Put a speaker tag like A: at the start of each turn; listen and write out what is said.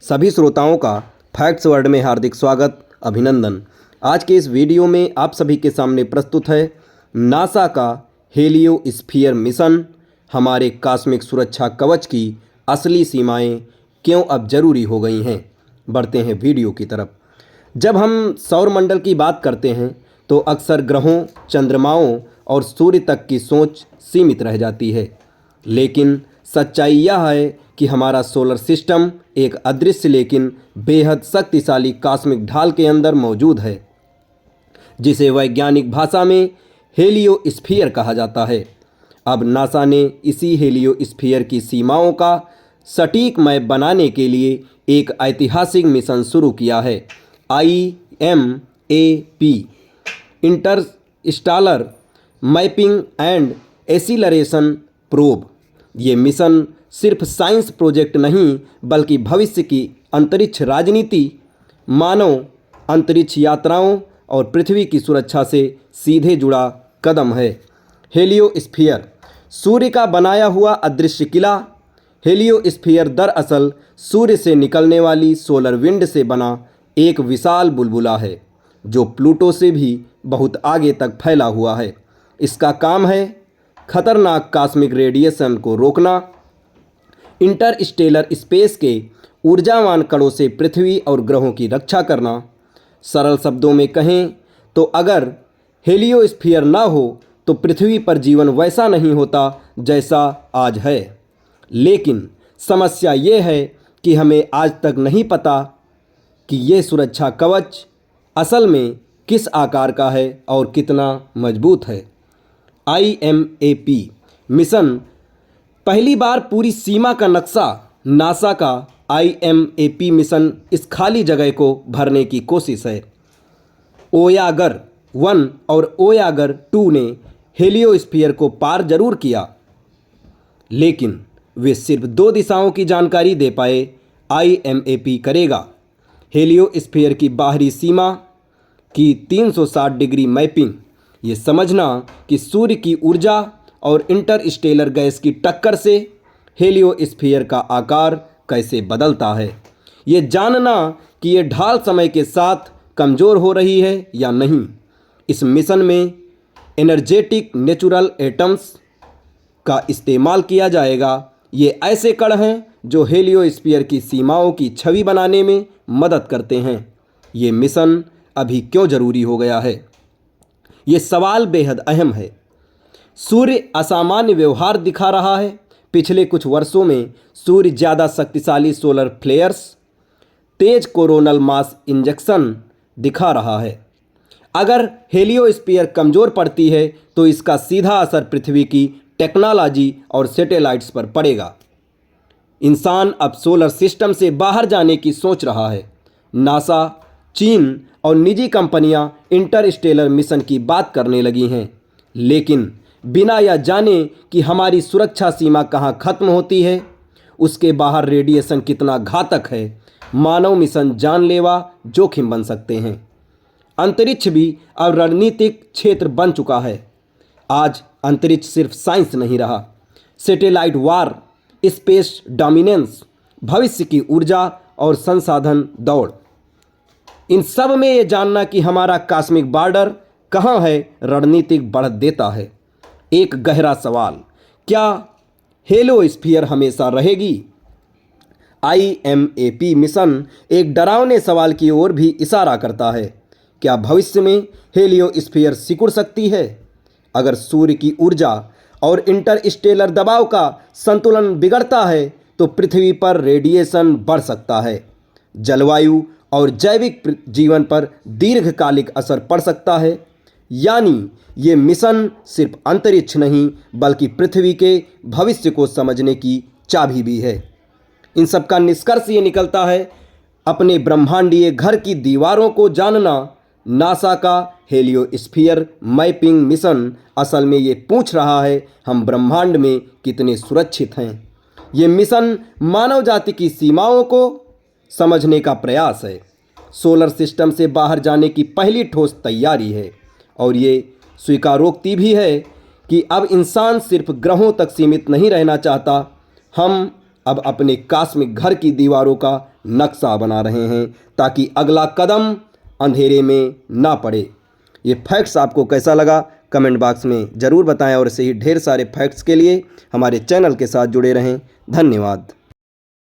A: सभी श्रोताओं का फैक्ट्स वर्ल्ड में हार्दिक स्वागत, अभिनंदन। आज के इस वीडियो में आप सभी के सामने प्रस्तुत है नासा का हेलियोस्फीयर मिशन। हमारे कॉस्मिक सुरक्षा कवच की असली सीमाएं क्यों अब जरूरी हो गई हैं। बढ़ते हैं वीडियो की तरफ। जब हम सौरमंडल की बात करते हैं तो अक्सर ग्रहों, चंद्रमाओं और सूर्य तक की सोच सीमित रह जाती है, लेकिन सच्चाई यह है कि हमारा सोलर सिस्टम एक अदृश्य लेकिन बेहद शक्तिशाली कॉस्मिक ढाल के अंदर मौजूद है, जिसे वैज्ञानिक भाषा में हेलियोस्फीयर कहा जाता है। अब नासा ने इसी हेलियोस्फीयर की सीमाओं का सटीक मैप बनाने के लिए एक ऐतिहासिक मिशन शुरू किया है, IMAP Interstellar mapping and acceleration probe. ये मिशन सिर्फ साइंस प्रोजेक्ट नहीं बल्कि भविष्य की अंतरिक्ष राजनीति, मानव अंतरिक्ष यात्राओं और पृथ्वी की सुरक्षा से सीधे जुड़ा कदम है। हेलियोस्फीयर सूर्य का बनाया हुआ अदृश्य किला। हेलियोस्फीयर दरअसल सूर्य से निकलने वाली सोलर विंड से बना एक विशाल बुलबुला है जो प्लूटो से भी बहुत आगे तक फैला हुआ है। इसका काम है खतरनाक कॉस्मिक रेडिएशन को रोकना, इंटरस्टेलर स्पेस के ऊर्जावान कणों से पृथ्वी और ग्रहों की रक्षा करना। सरल शब्दों में कहें तो अगर हेलियोस्फीयर ना हो तो पृथ्वी पर जीवन वैसा नहीं होता जैसा आज है। लेकिन समस्या ये है कि हमें आज तक नहीं पता कि ये सुरक्षा कवच असल में किस आकार का है और कितना मजबूत है। IMAP मिशन पहली बार पूरी सीमा का नक्शा। नासा का IMAP मिशन इस खाली जगह को भरने की कोशिश है। वोयागर 1 और वोयागर 2 ने हेलियोस्फीयर को पार जरूर किया, लेकिन वे सिर्फ 2 दिशाओं की जानकारी दे पाए। IMAP करेगा हेलियोस्फीयर की बाहरी सीमा की 360 डिग्री मैपिंग। ये समझना कि सूर्य की ऊर्जा और इंटरस्टेलर गैस की टक्कर से हेलियोस्फीयर का आकार कैसे बदलता है। ये जानना कि ये ढाल समय के साथ कमज़ोर हो रही है या नहीं। इस मिशन में एनर्जेटिक नेचुरल एटम्स का इस्तेमाल किया जाएगा। ये ऐसे कण हैं जो हेलियोस्फीयर की सीमाओं की छवि बनाने में मदद करते हैं। ये मिशन अभी क्यों ज़रूरी हो गया है? ये सवाल बेहद अहम है। सूर्य असामान्य व्यवहार दिखा रहा है। पिछले कुछ वर्षों में सूर्य ज़्यादा शक्तिशाली सोलर फ्लेयर्स, तेज कोरोनल मास इंजेक्शन दिखा रहा है। अगर हेलियोस्फीयर कमज़ोर पड़ती है तो इसका सीधा असर पृथ्वी की टेक्नोलॉजी और सैटेलाइट्स पर पड़ेगा। इंसान अब सोलर सिस्टम से बाहर जाने की सोच रहा है। नासा, चीन और निजी कंपनियां इंटरस्टेलर मिशन की बात करने लगी हैं, लेकिन बिना यह जाने कि हमारी सुरक्षा सीमा कहां खत्म होती है, उसके बाहर रेडिएशन कितना घातक है, मानव मिशन जानलेवा जोखिम बन सकते हैं। अंतरिक्ष भी अब रणनीतिक क्षेत्र बन चुका है। आज अंतरिक्ष सिर्फ साइंस नहीं रहा। सैटेलाइट वार, स्पेस डोमिनेंस, भविष्य की ऊर्जा और संसाधन दौड़, इन सब में ये जानना कि हमारा कॉस्मिक बॉर्डर कहाँ है रणनीतिक बढ़त देता है। एक गहरा सवाल, क्या हेलियोस्फीयर हमेशा रहेगी? IMAP मिशन एक डरावने सवाल की ओर भी इशारा करता है। क्या भविष्य में हेलियोस्फीयर सिकुड़ सकती है? अगर सूर्य की ऊर्जा और इंटरस्टेलर दबाव का संतुलन बिगड़ता है तो पृथ्वी पर रेडिएशन बढ़ सकता है, जलवायु और जैविक जीवन पर दीर्घकालिक असर पड़ सकता है। यानी ये मिशन सिर्फ अंतरिक्ष नहीं बल्कि पृथ्वी के भविष्य को समझने की चाबी भी है। इन सब का निष्कर्ष ये निकलता है, अपने ब्रह्मांडीय घर की दीवारों को जानना। नासा का हेलियोस्फीयर मैपिंग मिशन असल में ये पूछ रहा है, हम ब्रह्मांड में कितने सुरक्षित हैं। ये मिशन मानव जाति की सीमाओं को समझने का प्रयास है, सोलर सिस्टम से बाहर जाने की पहली ठोस तैयारी है, और ये स्वीकारोक्ति भी है कि अब इंसान सिर्फ ग्रहों तक सीमित नहीं रहना चाहता। हम अब अपने कॉस्मिक घर की दीवारों का नक्शा बना रहे हैं ताकि अगला कदम अंधेरे में ना पड़े। ये फैक्ट्स आपको कैसा लगा कमेंट बॉक्स में ज़रूर बताएं और ऐसे ही ढेर सारे फैक्ट्स के लिए हमारे चैनल के साथ जुड़े रहें। धन्यवाद।